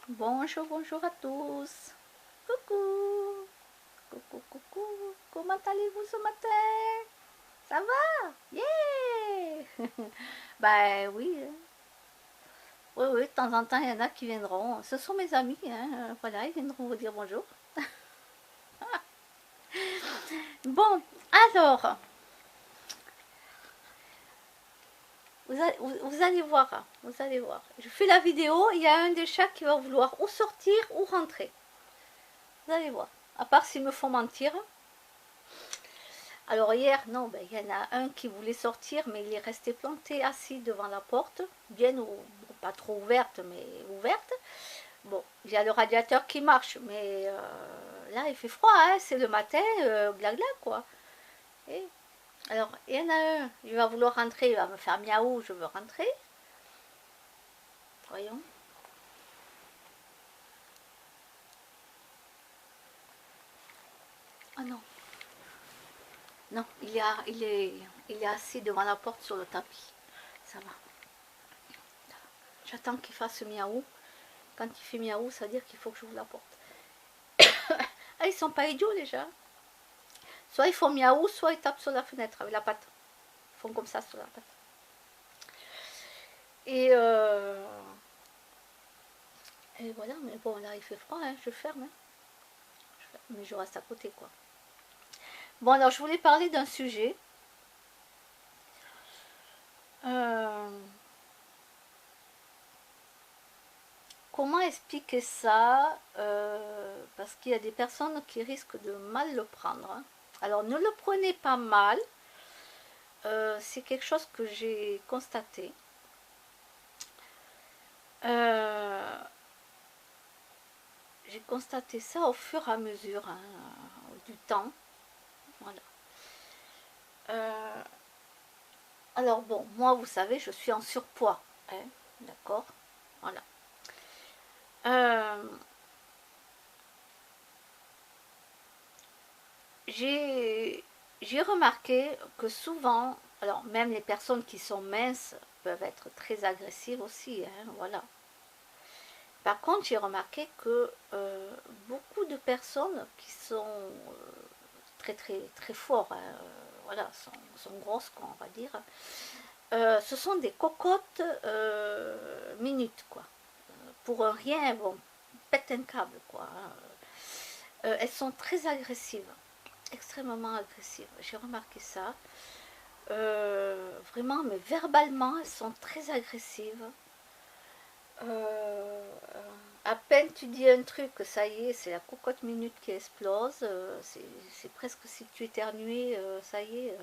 Bonjour, bonjour à tous. Coucou. Coucou, coucou. Comment allez-vous ce matin? Ça va? Yeah! Ben oui. Oui, oui, de temps en temps, il y en a qui viendront. Ce sont mes amis, hein. Voilà, ils viendront vous dire bonjour. Bon, alors, vous allez voir, hein, vous allez voir. Je fais la vidéo, il y a un des chats qui va vouloir ou sortir ou rentrer. Vous allez voir. À part s'ils me font mentir. Alors hier, non, ben, il y en a un qui voulait sortir, mais il est resté planté assis devant la porte, bien ou pas trop ouverte, mais ouverte. Bon, il y a le radiateur qui marche, mais là il fait froid, hein, c'est le matin, glagla quoi. Et alors, il y en a un, il va vouloir rentrer, il va me faire miaou, je veux rentrer. Voyons. Ah non, non, il est assis devant la porte sur le tapis. Ça va. J'attends qu'il fasse miaou. Quand il fait miaou, ça veut dire qu'il faut que j'ouvre la porte. Ah, ils sont pas idiots déjà. Soit ils font miaou, soit ils tapent sur la fenêtre avec la patte. Ils font comme ça sur la patte. Et, euh, et voilà, mais bon, là il fait froid, hein, je ferme. Hein. Mais je reste à côté, quoi. Bon, alors je voulais parler d'un sujet. Euh, Comment expliquer ça parce qu'il y a des personnes qui risquent de mal le prendre. Hein. Alors ne le prenez pas mal. C'est quelque chose que j'ai constaté. Euh, j'ai constaté ça au fur et à mesure hein, du temps. Voilà. Euh, alors bon, moi vous savez, je suis en surpoids. Hein, d'accord. Voilà. Euh, j'ai j'ai remarqué que souvent, alors même les personnes qui sont minces peuvent être très agressives aussi. Hein, voilà. Par contre, j'ai remarqué que beaucoup de personnes qui sont très très très forts, hein, voilà, sont grosses, quoi, on va dire. Ce sont des cocottes minutes, quoi. Pour un rien, bon, pète un câble, quoi. Hein. Elles sont très agressives, extrêmement agressives. J'ai remarqué ça. Vraiment, mais verbalement, elles sont très agressives. Euh, à peine tu dis un truc, ça y est, c'est la cocotte minute qui explose. C'est presque si tu éternues, ça y est.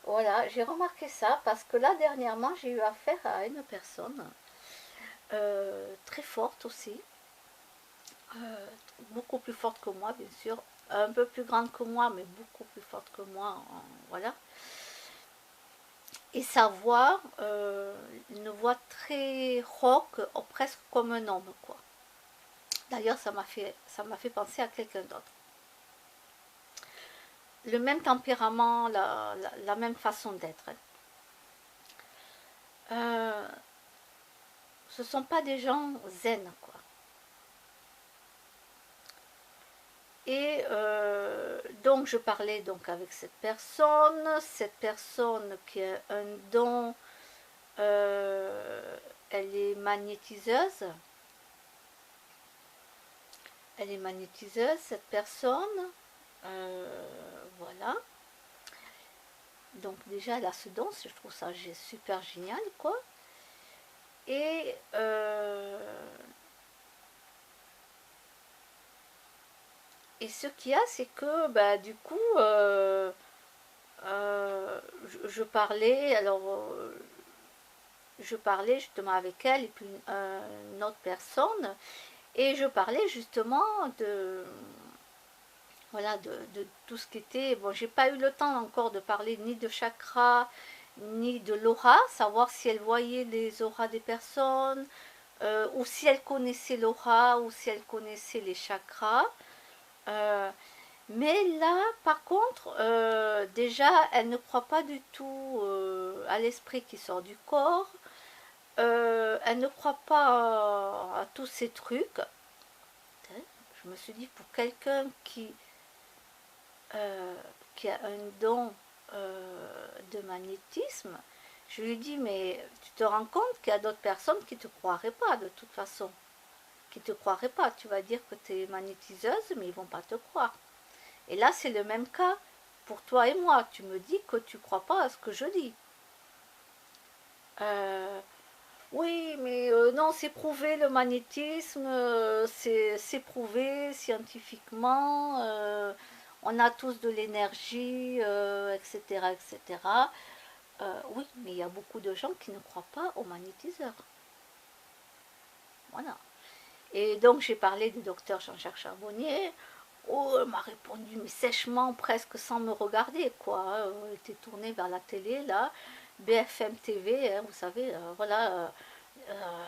Voilà, j'ai remarqué ça parce que là, dernièrement, j'ai eu affaire à une personne très forte aussi, euh, beaucoup plus forte que moi, bien sûr, un peu plus grande que moi, mais beaucoup plus forte que moi, voilà. Et sa voix, une voix très rock, presque comme un homme, quoi. D'ailleurs, ça m'a fait penser à quelqu'un d'autre. Le même tempérament, la même façon d'être. Euh, Ce sont pas des gens zen, quoi. Et donc je parlais donc avec cette personne qui a un don, elle est magnétiseuse, cette personne, voilà. Donc déjà elle a ce don, je trouve ça super génial, quoi. Et et ce qu'il y a, c'est que bah, du coup, je parlais, alors je parlais justement avec elle et puis une autre personne, et je parlais justement de, voilà, de tout ce qui était, bon, j'ai pas eu le temps encore de parler ni de chakra, ni de l'aura, savoir si elle voyait les auras des personnes, ou si elle connaissait l'aura, ou si elle connaissait les chakras. Euh, Mais là, par contre, déjà, elle ne croit pas du tout à l'esprit qui sort du corps. Elle ne croit pas à tous ces trucs. Je me suis dit, pour quelqu'un euh, qui a un don de magnétisme, je lui dis, mais tu te rends compte qu'il y a d'autres personnes qui ne te croiraient pas de toute façon, qui ne te croiraient pas. Tu vas dire que tu es magnétiseuse, mais ils ne vont pas te croire. Et là, c'est le même cas pour toi et moi. Tu me dis que tu ne crois pas à ce que je dis. Euh, oui, mais non, c'est prouvé le magnétisme, c'est prouvé scientifiquement, on a tous de l'énergie, etc., etc. Oui, mais il y a beaucoup de gens qui ne croient pas aux magnétiseurs. Voilà. Et donc j'ai parlé du docteur Jean-Jacques Charbonnier. Oh, elle m'a répondu, mais sèchement, presque sans me regarder, quoi. Elle était tournée vers la télé, là. BFM TV, hein, vous savez, voilà. Euh,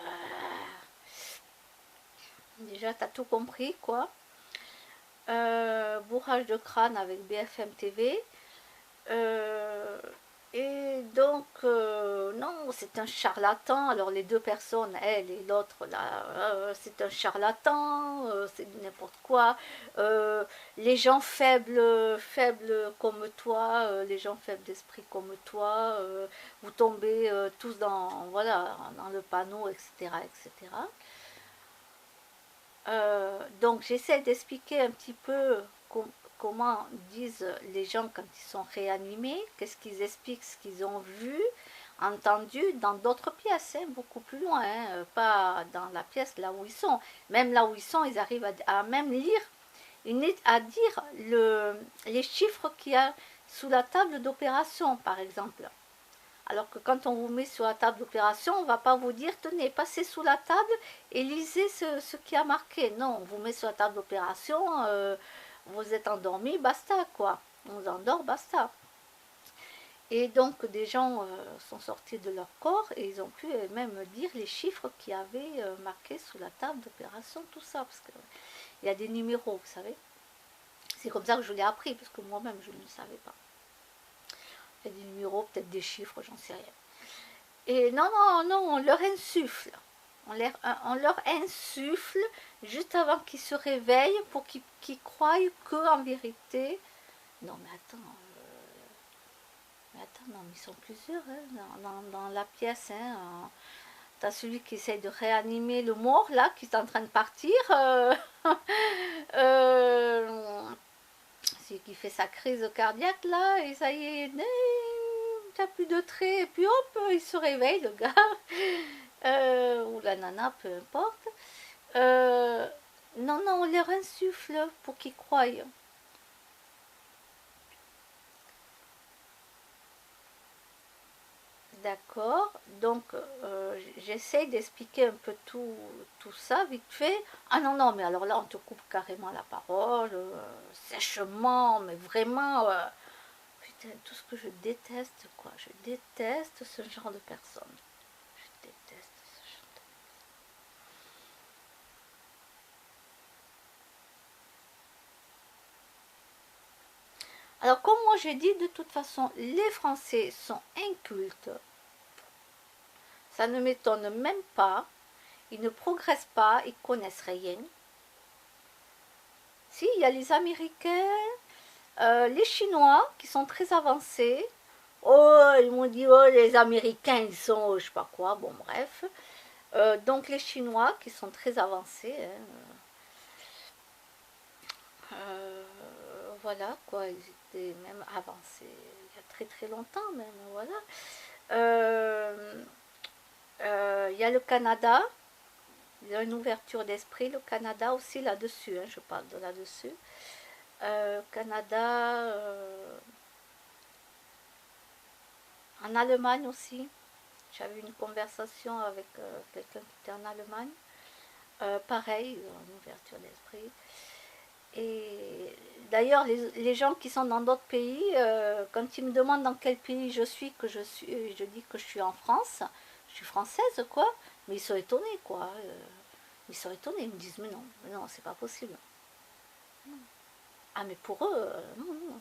Déjà, t'as tout compris, quoi. Bourrage de crâne avec BFM TV. Euh, et donc, non, c'est un charlatan. Alors, les deux personnes, elle et l'autre, là, c'est un charlatan, c'est n'importe quoi. Euh, les gens faibles, faibles comme toi, les gens faibles d'esprit comme toi, vous tombez tous dans, voilà, dans le panneau, etc., etc. Donc j'essaie d'expliquer un petit peu comment disent les gens quand ils sont réanimés, qu'est-ce qu'ils expliquent, ce qu'ils ont vu, entendu dans d'autres pièces, hein, beaucoup plus loin, hein, pas dans la pièce là où ils sont. Même là où ils sont, ils arrivent à même lire, à dire les chiffres qu'il y a sous la table d'opération, par exemple. Alors que quand on vous met sur la table d'opération, on ne va pas vous dire, tenez, passez sous la table et lisez ce qui a marqué. Non, on vous met sur la table d'opération, vous êtes endormi, basta, quoi. On vous endort, basta. Et donc des gens sont sortis de leur corps et ils ont pu même dire les chiffres qui avaient marqué sous la table d'opération, tout ça. Parce qu'il y a des numéros, vous savez. C'est comme ça que je l'ai appris, parce que moi-même, je ne le savais pas. Il y a des numéros, peut-être des chiffres, j'en sais rien. Et non, non, non, on leur insuffle. On leur insuffle juste avant qu'ils se réveillent pour qu'ils croient qu'en vérité. Non, mais attends, non, mais ils sont plusieurs hein, dans la pièce. Hein, t'as celui qui essaye de réanimer le mort là, qui est en train de partir. Euh, celui qui fait sa crise cardiaque là, et ça y est, t'as plus de traits, et puis hop, il se réveille le gars. Ou la nana, peu importe. Euh, non, non, on leur insuffle pour qu'ils croient. D'accord. Donc, j'essaie d'expliquer un peu tout ça vite fait. Ah non, non, mais alors là, on te coupe carrément la parole, sèchement, mais vraiment. Putain, tout ce que je déteste, quoi. Je déteste ce genre de personnes. Je déteste ce genre de... Alors, comme moi j'ai dit, de toute façon, les Français sont incultes. Ça ne m'étonne même pas. Ils ne progressent pas, ils connaissent rien. Si, il y a les Américains, les Chinois qui sont très avancés. Oh, ils m'ont dit, oh, les Américains, ils sont, je sais pas quoi, bon, bref. Donc, les Chinois qui sont très avancés, hein, voilà, quoi, ils étaient même avancés il y a très très longtemps, même, voilà. Euh, il y a le Canada, il y a une ouverture d'esprit, le Canada aussi là-dessus, hein, je parle de là-dessus. Canada, en Allemagne aussi. J'avais une conversation avec quelqu'un qui était en Allemagne. Pareil, une ouverture d'esprit. Et d'ailleurs, les gens qui sont dans d'autres pays, quand ils me demandent dans quel pays je suis, je dis que je suis en France, je suis française, quoi. Mais ils sont étonnés, quoi. Ils sont étonnés, ils me disent, mais non, c'est pas possible. Ah, mais pour eux, non, non,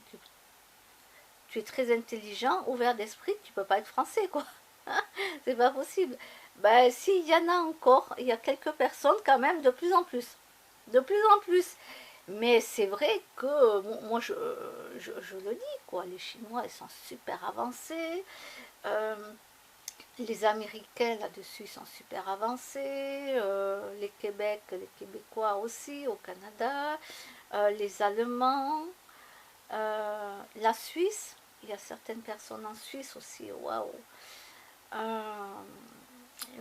tu es très intelligent, ouvert d'esprit, tu peux pas être français, quoi. C'est pas possible. Ben, s'il y en a encore, il y a quelques personnes quand même, de plus en plus. De plus en plus. Mais c'est vrai que, moi, je le dis, quoi. Les Chinois, ils sont super avancés. Euh, les Américains, là-dessus, sont super avancés. Les Québec, les Québécois aussi, au Canada. Les Allemands. La Suisse. Il y a certaines personnes en Suisse aussi. Waouh.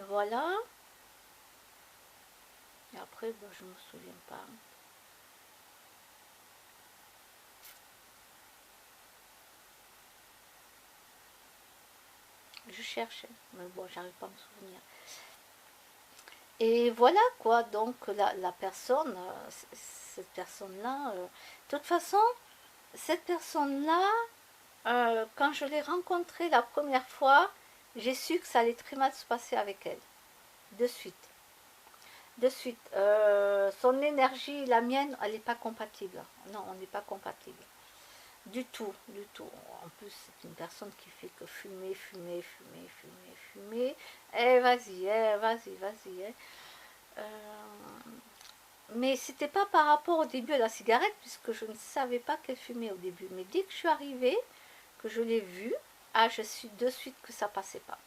Voilà. Et après, ben, je ne me souviens pas. Je cherchais, mais bon, j'arrive pas à me souvenir. Et voilà quoi, donc la personne, cette personne-là, de toute façon, cette personne-là, quand je l'ai rencontrée la première fois, j'ai su que ça allait très mal se passer avec elle, de suite. De suite. Son énergie, la mienne, elle n'est pas compatible. Non, on n'est pas compatible. Du tout, du tout. En plus, c'est une personne qui fait que fumer, fumer, fumer, fumer, fumer. Eh, vas-y, vas-y, vas-y. Mais c'était pas par rapport au début à la cigarette, puisque je ne savais pas qu'elle fumait au début. Mais dès que je suis arrivée, que je l'ai vue, ah, je suis de suite que ça passait pas.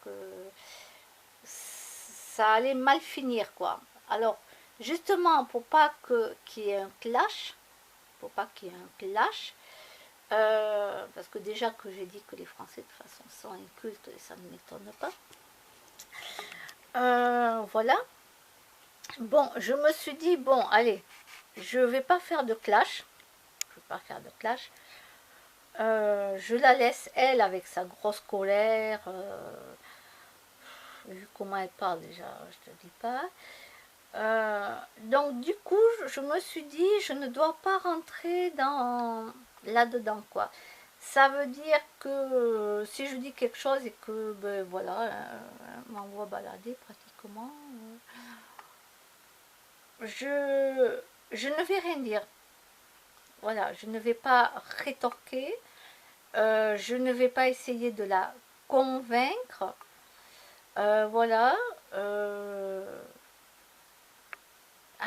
Que ça allait mal finir, quoi. Alors, justement, pour pas qu'il y ait un clash, pour pas qu'il y ait un clash, parce que déjà que j'ai dit que les Français de toute façon sont incultes et ça ne m'étonne pas. Voilà. Bon, je me suis dit, bon, allez, je vais pas faire de clash. Je vais pas faire de clash. Je la laisse, elle, avec sa grosse colère. Vu comment elle parle déjà, je te dis pas. Donc du coup, je me suis dit, je ne dois pas rentrer dans là-dedans, quoi. Ça veut dire que si je dis quelque chose et que, ben voilà, m'envoie balader pratiquement, je ne vais rien dire. Voilà, je ne vais pas rétorquer, je ne vais pas essayer de la convaincre. Voilà.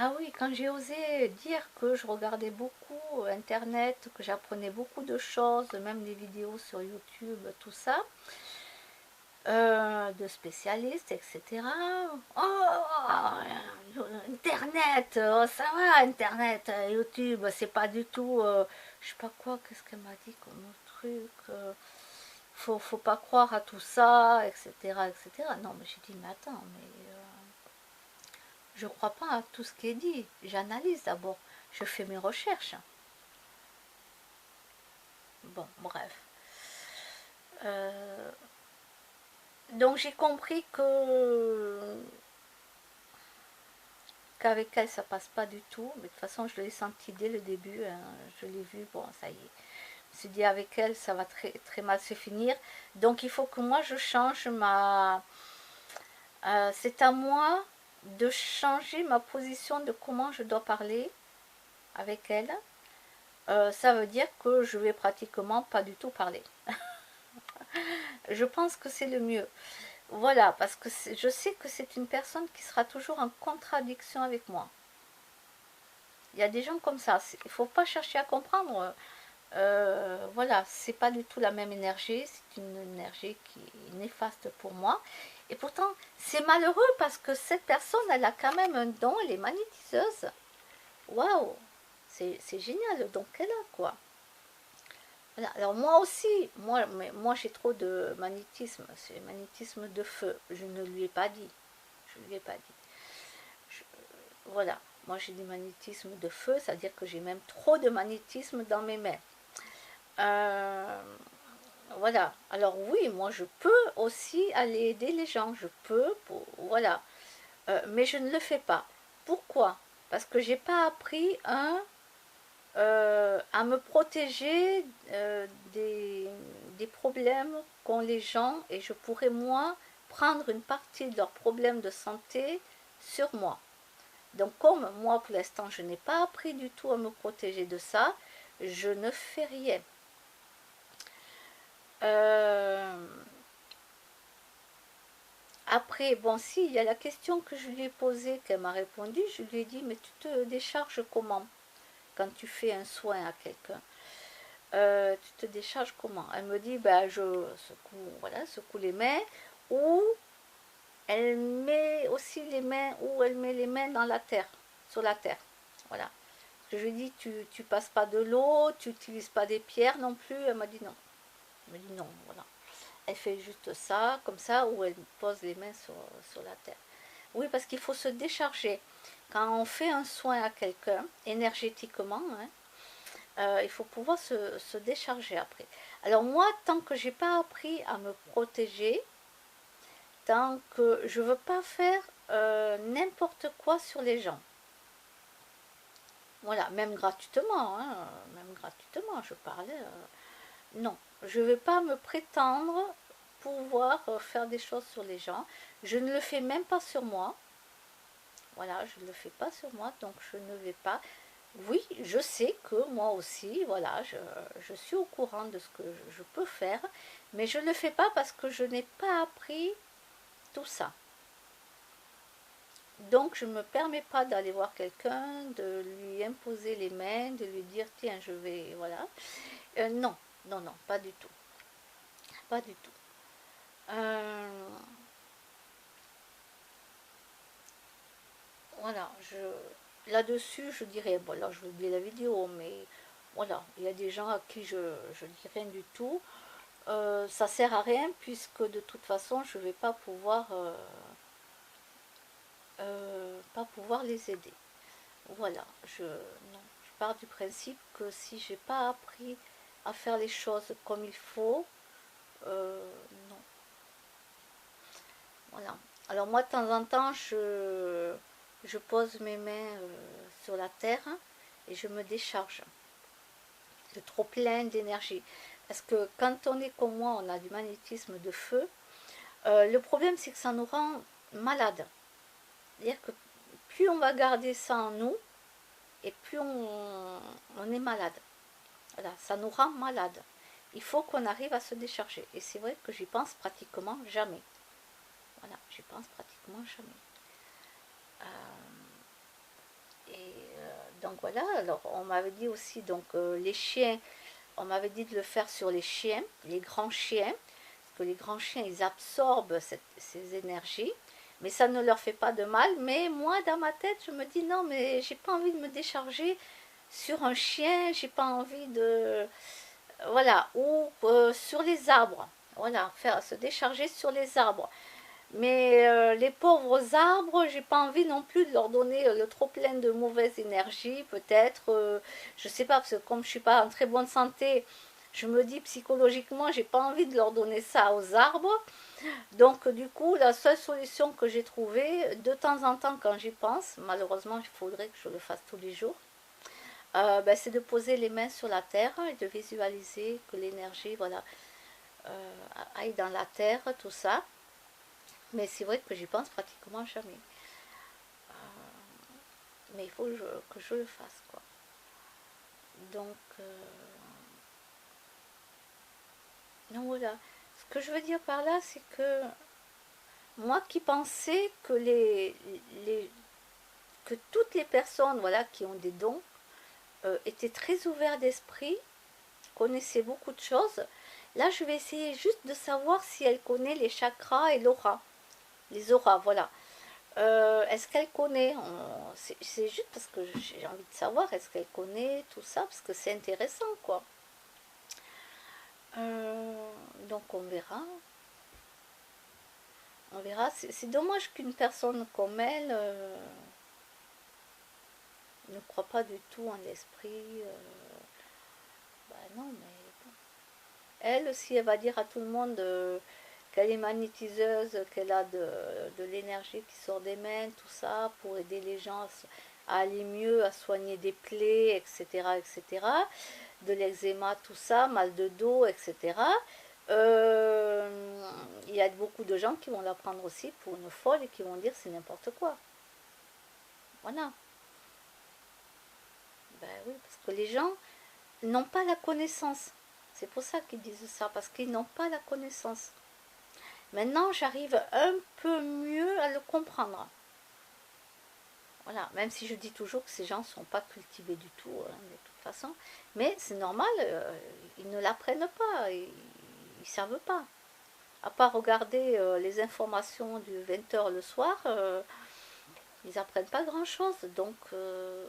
Ah oui, quand j'ai osé dire que je regardais beaucoup Internet, que j'apprenais beaucoup de choses, même des vidéos sur YouTube, tout ça, de spécialistes, etc. Oh, Internet, oh, ça va, Internet, YouTube, c'est pas du tout, je sais pas quoi, qu'est-ce qu'elle m'a dit comme truc, faut pas croire à tout ça, etc., etc. Non, mais j'ai dit, mais attends, mais je crois pas à tout ce qui est dit, j'analyse d'abord, je fais mes recherches. Bon, bref. Euh, donc j'ai compris que qu'avec elle ça passe pas du tout, mais de toute façon je l'ai senti dès le début, hein, je l'ai vu, bon ça y est. Je me suis dit avec elle ça va très, très mal se finir, donc il faut que moi je change ma... c'est à moi de changer ma position de comment je dois parler avec elle. Ça veut dire que je vais pratiquement pas du tout parler. Je pense que c'est le mieux. Voilà, parce que je sais que c'est une personne qui sera toujours en contradiction avec moi. Il y a des gens comme ça. Il ne faut pas chercher à comprendre. Voilà, c'est pas du tout la même énergie. C'est une énergie qui est néfaste pour moi. Et pourtant, c'est malheureux parce que cette personne, elle a quand même un don. Elle est magnétiseuse. Waouh, c'est génial le don qu'elle a, quoi. Voilà. Alors moi aussi, moi j'ai trop de magnétisme, c'est magnétisme de feu. Je ne lui ai pas dit. Je ne lui ai pas dit. Je- voilà, moi j'ai du magnétisme de feu, c'est-à-dire que j'ai même trop de magnétisme dans mes mains. Euh, voilà. Alors oui, moi je peux aussi aller aider les gens, je peux, voilà. Mais je ne le fais pas. Pourquoi? Parce que j'ai pas appris à me protéger des problèmes qu'ont les gens et je pourrais moi prendre une partie de leurs problèmes de santé sur moi. Donc comme moi pour l'instant je n'ai pas appris du tout à me protéger de ça, je ne fais rien. Euh, Après, bon, si, il y a la question que je lui ai posée, qu'elle m'a répondu, je lui ai dit, mais tu te décharges comment quand tu fais un soin à quelqu'un? Tu te décharges comment? Elle me dit, ben, je secoue, voilà, secoue les mains, ou elle met aussi les mains, ou elle met les mains dans la terre, sur la terre. Voilà. Je lui ai dit, tu passes pas de l'eau, tu n'utilises pas des pierres non plus. Elle m'a dit non. Elle m'a dit non, voilà. Elle fait juste ça, comme ça, ou elle pose les mains sur la terre. Oui, parce qu'il faut se décharger. Quand on fait un soin à quelqu'un, énergétiquement, hein, il faut pouvoir se décharger après. Alors moi, tant que j'ai pas appris à me protéger, tant que je veux pas faire n'importe quoi sur les gens. Voilà, même gratuitement, hein, même gratuitement, je parlais. Non, je ne vais pas me prétendre pouvoir faire des choses sur les gens. Je ne le fais même pas sur moi. Voilà, je ne le fais pas sur moi, donc je ne vais pas. Oui, je sais que moi aussi, voilà, je suis au courant de ce que je peux faire, mais je ne le fais pas parce que je n'ai pas appris tout ça. Donc je ne me permets pas d'aller voir quelqu'un, de lui imposer les mains, de lui dire tiens je vais, voilà. Non, non, non, pas du tout. Pas du tout. Voilà, là-dessus je dirais, bon là je vais oublier la vidéo, mais voilà, il y a des gens à qui je dis rien du tout. Ça sert à rien puisque de toute façon je ne vais pas pouvoir les aider. Voilà, non, je pars du principe que si j'ai pas appris à faire les choses comme il faut, non. Voilà. Alors moi, de temps en temps, je pose mes mains sur la terre et je me décharge de trop plein d'énergie. Parce que quand on est comme moi, on a du magnétisme de feu. Le problème, c'est que ça nous rend malades. C'est-à-dire que plus on va garder ça en nous, et plus on est malade. Voilà, ça nous rend malade. Il faut qu'on arrive à se décharger. Et c'est vrai que j'y pense pratiquement jamais. Voilà, j'y pense pratiquement jamais. Donc voilà, alors on m'avait dit aussi, donc les chiens, on m'avait dit de le faire sur les chiens, les grands chiens, parce que les grands chiens, ils absorbent ces énergies, mais ça ne leur fait pas de mal. Mais moi, dans ma tête, je me dis non, mais j'ai pas envie de me décharger sur un chien, j'ai pas envie de... Voilà, ou sur les arbres. Voilà, faire se décharger sur les arbres. Mais les pauvres arbres, j'ai pas envie non plus de leur donner le trop plein de mauvaise énergie, peut-être. Je sais pas, parce que comme je suis pas en très bonne santé, je me dis psychologiquement, j'ai pas envie de leur donner ça aux arbres. Donc du coup, la seule solution que j'ai trouvée, de temps en temps quand j'y pense, malheureusement il faudrait que je le fasse tous les jours, ben, c'est de poser les mains sur la terre et de visualiser que l'énergie, voilà, aille dans la terre, tout ça. Mais c'est vrai que j'y pense pratiquement jamais. Mais il faut que je le fasse, quoi. Donc, non, voilà. Ce que je veux dire par là, c'est que moi qui pensais que que toutes les personnes, voilà, qui ont des dons, étaient très ouverts d'esprit, connaissaient beaucoup de choses. Là, je vais essayer juste de savoir si elle connaît les chakras et l'aura. Les auras, voilà. Est-ce qu'elle connaît? C'est juste parce que j'ai envie de savoir, est-ce qu'elle connaît tout ça? Parce que c'est intéressant, quoi. Donc on verra. On verra. C'est dommage qu'une personne comme elle ne croit pas du tout en l'esprit. Bah non, mais bon. Elle, si elle va dire à tout le monde qu'elle est magnétiseuse, qu'elle a de l'énergie qui sort des mains, tout ça, pour aider les gens à aller mieux, à soigner des plaies, etc., etc., de l'eczéma, tout ça, mal de dos, etc. Il y a beaucoup de gens qui vont la prendre aussi pour une folle et qui vont dire c'est n'importe quoi. Voilà. Ben oui, parce que les gens n'ont pas la connaissance. C'est pour ça qu'ils disent ça, parce qu'ils n'ont pas la connaissance. Maintenant, j'arrive un peu mieux à le comprendre. Voilà, même si je dis toujours que ces gens ne sont pas cultivés du tout, hein, de toute façon. Mais c'est normal, ils ne l'apprennent pas, ils ne savent pas. À part regarder les informations du 20h le soir, ils n'apprennent pas grand-chose. Donc, on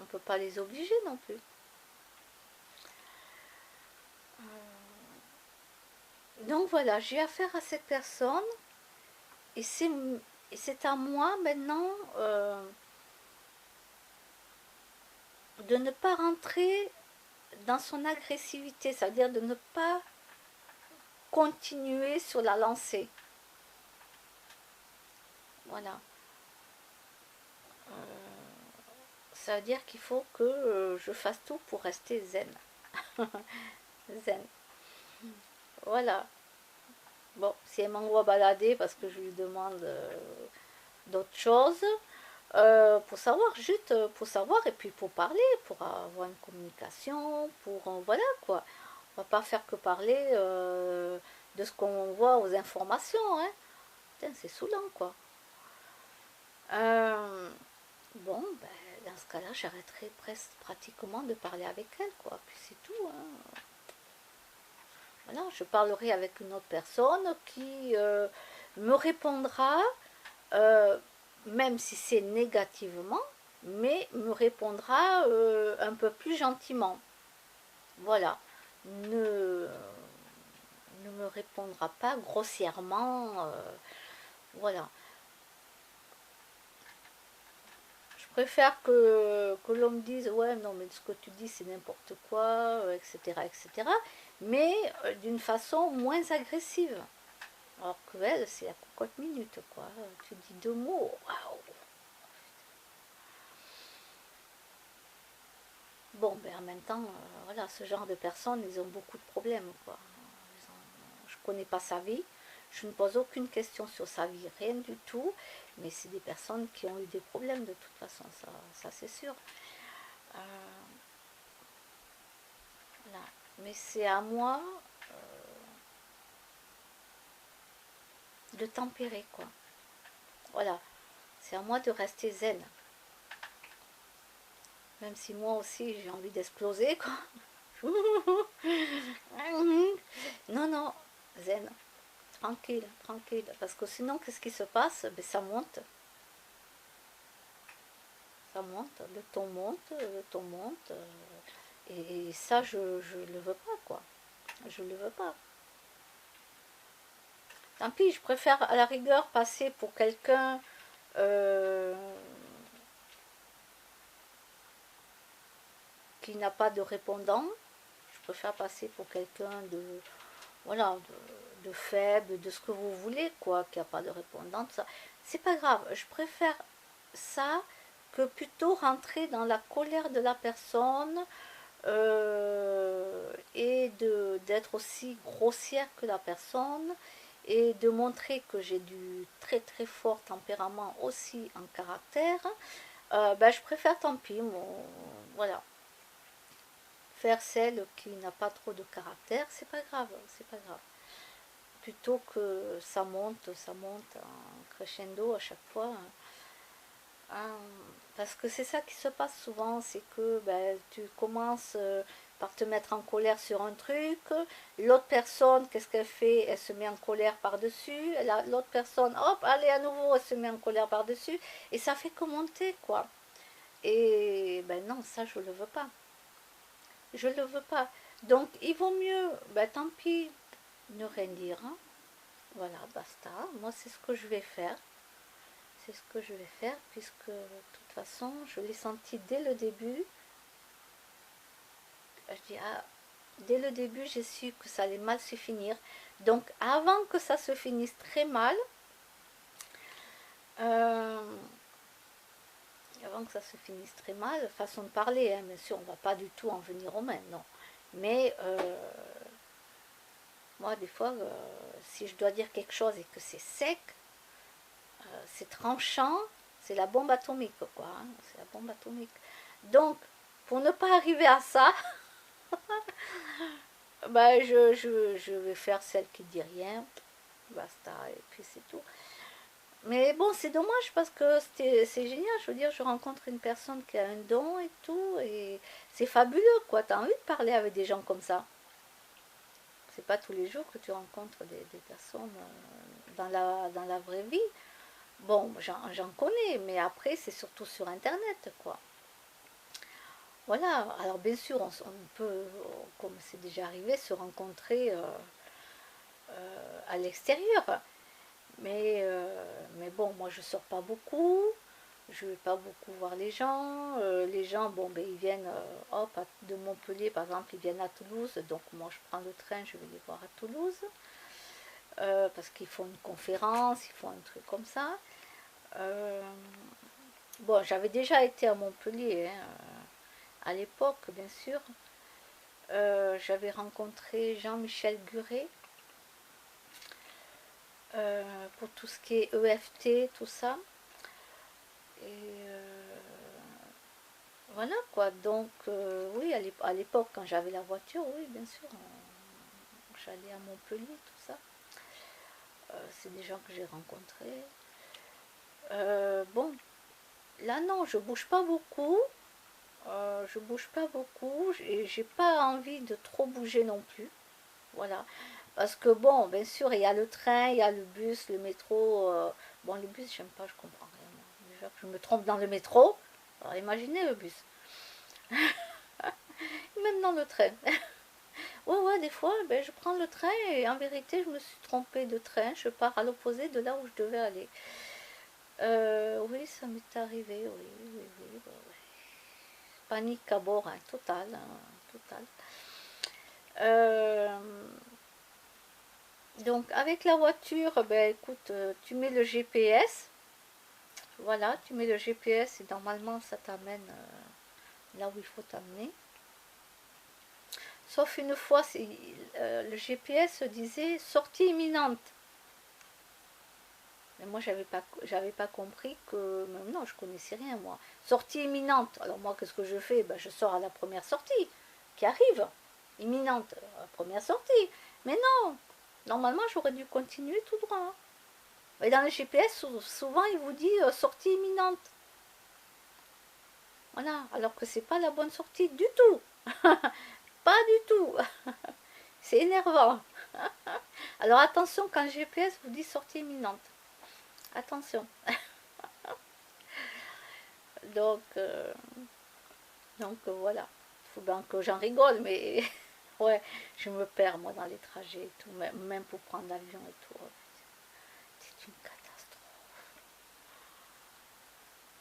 ne peut pas les obliger non plus. Donc voilà, j'ai affaire à cette personne et c'est à moi maintenant de ne pas rentrer dans son agressivité, c'est-à-dire de ne pas continuer sur la lancée. Voilà. Ça veut dire qu'il faut que je fasse tout pour rester zen. Zen. Voilà. Bon, si elle m'envoie balader parce que je lui demande d'autres choses, pour savoir, juste pour savoir, et puis pour parler, pour avoir une communication, pour voilà quoi. On va pas faire que parler de ce qu'on voit aux informations, hein. Putain, c'est saoulant quoi. Bon, ben, dans ce cas-là, j'arrêterai presque pratiquement de parler avec elle, quoi. Puis c'est tout, hein. Voilà, je parlerai avec une autre personne qui me répondra, euh, même si c'est négativement, mais me répondra un peu plus gentiment. Voilà. Ne, ne me répondra pas grossièrement. Voilà. Je préfère que l'on me dise ouais non mais ce que tu dis c'est n'importe quoi, etc. etc. Mais d'une façon moins agressive. Alors que elle, c'est la cocotte minute quoi. Tu dis deux mots, waouh. Bon ben en même temps, voilà, ce genre de personnes, ils ont beaucoup de problèmes quoi. Je connais pas sa vie, je ne pose aucune question sur sa vie, rien du tout. Mais c'est des personnes qui ont eu des problèmes de toute façon, ça c'est sûr. Euh, Là. Mais c'est à moi de tempérer, quoi. Voilà. C'est à moi de rester zen. Même si moi aussi j'ai envie d'exploser, quoi. Non, non, zen. Tranquille, tranquille. Parce que sinon, qu'est-ce qui se passe? Ben, ça monte. Ça monte. Le ton monte, le ton monte. Et ça, je le veux pas, quoi. Je le veux pas. Tant pis, je préfère à la rigueur passer pour quelqu'un euh, qui n'a pas de répondant. Je préfère passer pour quelqu'un de voilà de faible, de ce que vous voulez, quoi, qui n'a pas de répondant, tout ça. C'est pas grave. Je préfère ça que plutôt rentrer dans la colère de la personne et d'être aussi grossière que la personne et de montrer que j'ai du très très fort tempérament aussi en caractère. Ben, je préfère tant pis, voilà, faire celle qui n'a pas trop de caractère, c'est pas grave, c'est pas grave. Plutôt que ça monte en crescendo à chaque fois. Hein. Parce que c'est ça qui se passe souvent, c'est que ben, tu commences par te mettre en colère sur un truc, l'autre personne, qu'est-ce qu'elle fait? Elle se met en colère par-dessus, l'autre personne, hop, allez à nouveau, elle se met en colère par-dessus, et ça fait que monter, quoi. Et ben non, ça je le veux pas. Je le veux pas. Donc il vaut mieux, ben tant pis, ne rien dire. Hein. Voilà, basta. Moi c'est ce que je vais faire. C'est ce que je vais faire puisque de toute façon je l'ai senti dès le début. Je dis ah, dès le début j'ai su que ça allait mal se finir. Donc avant que ça se finisse très mal, euh, avant que ça se finisse très mal, façon de parler, hein, bien sûr on va pas du tout en venir aux mains, non. Mais moi des fois si je dois dire quelque chose et que c'est sec, c'est tranchant, c'est la bombe atomique, quoi. Hein, c'est la bombe atomique. Donc, pour ne pas arriver à ça, bah, je vais faire celle qui dit rien, basta, et puis c'est tout. Mais bon, c'est dommage parce que c'est génial, je veux dire, je rencontre une personne qui a un don et tout, et c'est fabuleux, quoi. T'as envie de parler avec des gens comme ça. C'est pas tous les jours que tu rencontres des personnes dans la vraie vie. Bon, j'en connais, mais après, c'est surtout sur Internet, quoi. Voilà, alors bien sûr, on peut, comme c'est déjà arrivé, se rencontrer à l'extérieur. Mais bon, moi je sors pas beaucoup, je vais pas beaucoup voir les gens. Les gens, bon, ben, ils viennent hop, de Montpellier par exemple, ils viennent à Toulouse, donc moi je prends le train, je vais les voir à Toulouse, parce qu'ils font une conférence, ils font un truc comme ça. Euh, bon, j'avais déjà été à Montpellier, hein, à l'époque, bien sûr. J'avais rencontré Jean-Michel Guret pour tout ce qui est EFT, tout ça. Et voilà quoi, donc oui, à l'époque, quand j'avais la voiture, oui, bien sûr, j'allais à Montpellier, tout ça. C'est des gens que j'ai rencontrés. Bon, là non, je bouge pas beaucoup. Je bouge pas beaucoup. J'ai pas envie de trop bouger non plus. Voilà. Parce que bon, bien sûr, il y a le train, il y a le bus, le métro. Bon, le bus, j'aime pas, je comprends rien. Déjà que je me trompe dans le métro. Alors imaginez le bus. Même dans le train. Ouais, ouais, des fois, ben, je prends le train et en vérité, je me suis trompée de train. Je pars à l'opposé de là où je devais aller. Oui, ça m'est arrivé, oui, oui, oui. Ouais, ouais. Panique à bord, hein, total, hein, total. Euh, donc, avec la voiture, ben, écoute, tu mets le GPS. Voilà, tu mets le GPS et normalement, ça t'amène là où il faut t'amener. Sauf une fois, le GPS disait sortie imminente. Mais moi, j'avais pas compris que. Mais non, je connaissais rien, moi. Sortie imminente. Alors, moi, qu'est-ce que je fais? Ben, je sors à la première sortie qui arrive. Imminente. La première sortie. Mais non. Normalement, j'aurais dû continuer tout droit. Et dans le GPS, souvent, il vous dit sortie imminente. Voilà. Alors que c'est pas la bonne sortie du tout. Pas du tout. C'est énervant. Alors, attention quand le GPS vous dit sortie imminente. Attention. Donc, voilà. Il faut bien que j'en rigole, mais ouais, je me perds moi dans les trajets et tout, même pour prendre l'avion et tout. C'est une catastrophe.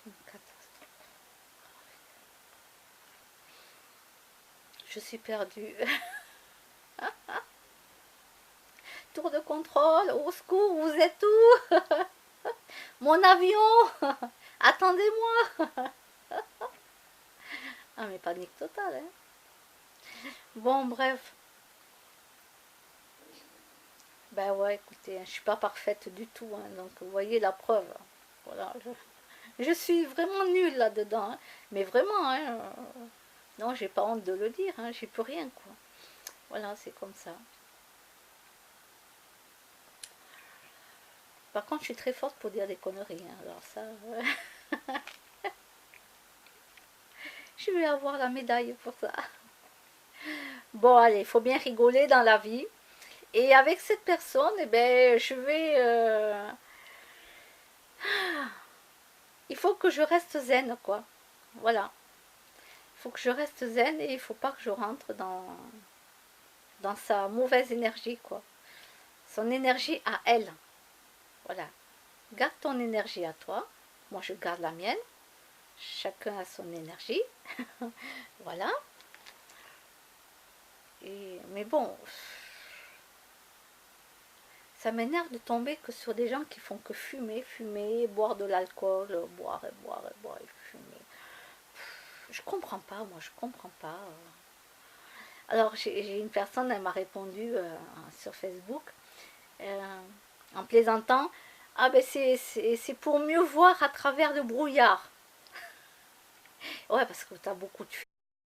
Une catastrophe. Je suis perdue. Tour de contrôle, au secours, vous êtes où? Mon avion. Attendez-moi. Ah mais panique totale, hein. Bon bref. Ben ouais, écoutez, je suis pas parfaite du tout, hein, donc vous voyez la preuve. Voilà, je suis vraiment nulle là-dedans, hein, mais vraiment, hein, non, j'ai pas honte de le dire, hein, j'y peux rien, quoi. Voilà, c'est comme ça. Par contre, je suis très forte pour dire des conneries, hein, alors ça, je vais avoir la médaille pour ça. Bon, allez, il faut bien rigoler dans la vie. Et avec cette personne, eh ben, il faut que je reste zen, quoi. Voilà. Il faut que je reste zen et il faut pas que je rentre dans sa mauvaise énergie, quoi. Son énergie à elle. Voilà. Garde ton énergie à toi. Moi, je garde la mienne. Chacun a son énergie. Voilà. Mais bon, ça m'énerve de tomber que sur des gens qui font que fumer, fumer, boire de l'alcool, boire et boire et boire et fumer. Je comprends pas, moi, je comprends pas. Alors, j'ai une personne, elle m'a répondu sur Facebook, euh, en plaisantant, ah ben c'est pour mieux voir à travers le brouillard. Ouais, parce que tu as beaucoup de